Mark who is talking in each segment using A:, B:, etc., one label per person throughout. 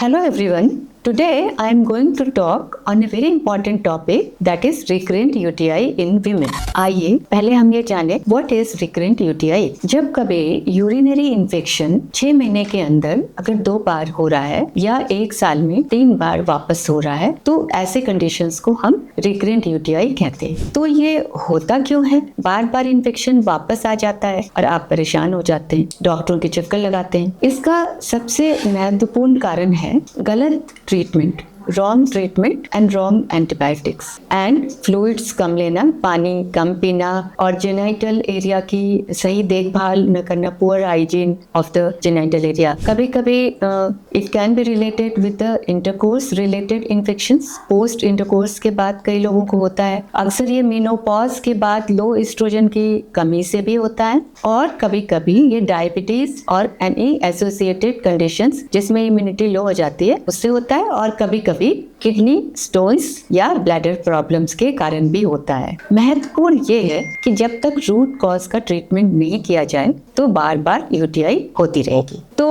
A: Hello everyone. Today I am going to talk on a very important topic that is recurrent UTI in women. आइए पहले हम ये जाने what is recurrent UTI. जब कभी urinary infection 6 महीने के अंदर अगर 2 बार हो रहा है या 1 साल में 3 बार वापस हो रहा है तो ऐसे कंडीशंस को हम recurrent UTI कहते हैं. तो ये होता क्यों है? बार बार इन्फेक्शन वापस आ जाता है और आप परेशान हो जाते हैं, डॉक्टरों के चक्कर लगाते हैं. इसका सबसे महत्वपूर्ण कारण है गलत treatment, wrong treatment and wrong antibiotics and fluids कम लेना, पानी कम पीना और जेनाइटल एरिया की सही देखभाल न करना, poor hygiene of the genital area. कभी कभी it can be related with the intercourse related infections. Post intercourse के बाद कई लोगों को होता है. अक्सर ये मेनोपॉज के बाद लो एस्ट्रोजन की कमी से भी होता है और कभी कभी ये डायबिटीज और एनी एसोसिएटेड कंडीशंस जिसमें इम्यूनिटी लो हो जाती है उससे होता है और कभी कभी किडनी स्टोन्स या ब्लैडर प्रॉब्लम्स के कारण भी होता है. महत्वपूर्ण ये है कि जब तक रूट कॉज का ट्रीटमेंट नहीं किया जाए तो बार बार यूटीआई होती रहेगी. तो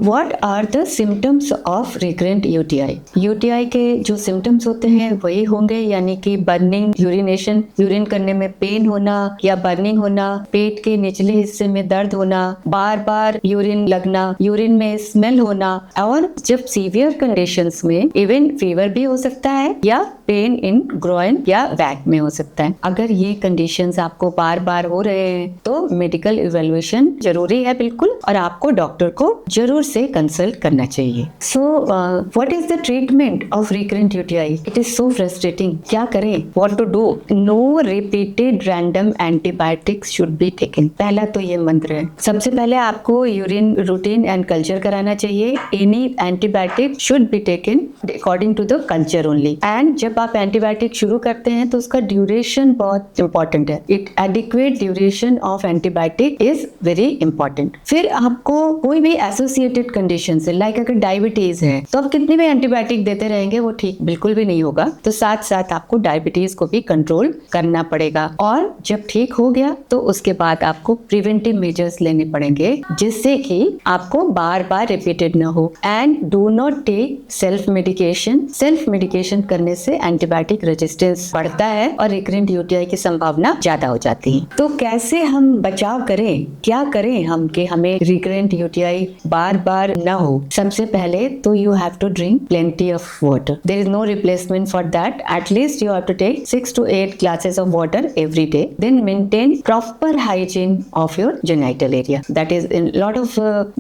A: what are the symptoms of recurrent UTI? UTI के जो सिम्टम्स होते हैं वही होंगे, यानी कि बर्निंग, यूरिनेशन, यूरिन करने में पेन होना या बर्निंग होना, पेट के निचले हिस्से में दर्द होना, बार बार यूरिन लगना, यूरिन में स्मेल होना और जब सीवियर कंडीशंस में इवन फीवर भी हो सकता है या पेन इन ग्रोइन या बैक में हो सकता है. अगर ये कंडीशंस आपको बार बार हो रहे हैं तो मेडिकल इवैल्यूएशन जरूरी है बिल्कुल, और आपको डॉक्टर को जरूर से कंसल्ट करना चाहिए. So what is the treatment of recurrent UTI? It is so frustrating. क्या करें? What to do? No repeated random antibiotics should be taken. पहला तो ये मंत्र है. सबसे पहले आपको यूरिन रूटीन एंड कल्चर कराना चाहिए. Any antibiotic should be taken according to the culture only. And जब आप एंटीबायोटिक शुरू करते हैं तो उसका ड्यूरेशन बहुत इंपॉर्टेंट है. It adequate duration of antibiotic is very important. फिर आपको कोई भी एसोसिएटेड कंडीशन है, लाइक अगर डायबिटीज है तो आप कितने भी एंटीबायोटिक देते रहेंगे वो ठीक बिल्कुल भी नहीं होगा. तो साथ साथ आपको डायबिटीज को भी कंट्रोल करना पड़ेगा. और जब ठीक हो गया तो उसके बाद आपको प्रिवेंटिव मेजर्स लेने पड़ेंगे जिससे कि आपको बार बार रिपीटेड न हो. And do not take self medication. Self medication करने से एंटीबायोटिक रेजिस्टेंस बढ़ता है और रिकरेंट यूटीआई की संभावना ज्यादा हो जाती है. तो कैसे हम बचाव करें, क्या करें हम कि हमें रिकरेंट यूटीआई बार बार न हो? सबसे पहले तो you have to drink plenty of water. There is no replacement for that. At least you have to take 6 to 8 glasses of water every day. Then maintain proper hygiene of your genital area. That is, a lot of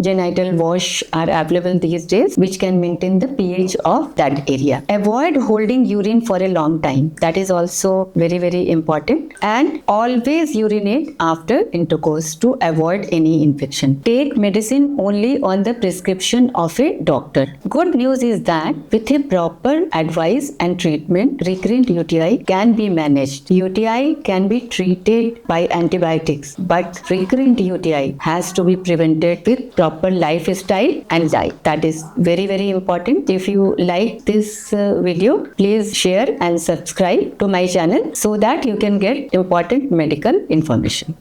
A: genital wash are available these days which can maintain the pH of that area. Avoid holding urine for a long time. That is also very very important. And always urinate after intercourse to avoid any infection. Take medicine only on the prescription of a doctor. Good news is that with a proper advice and treatment, recurrent UTI can be managed. UTI can be treated by antibiotics, but recurrent UTI has to be prevented with proper lifestyle and diet. That is very very important. If you like this video, please share and subscribe to my channel so that you can get important medical information.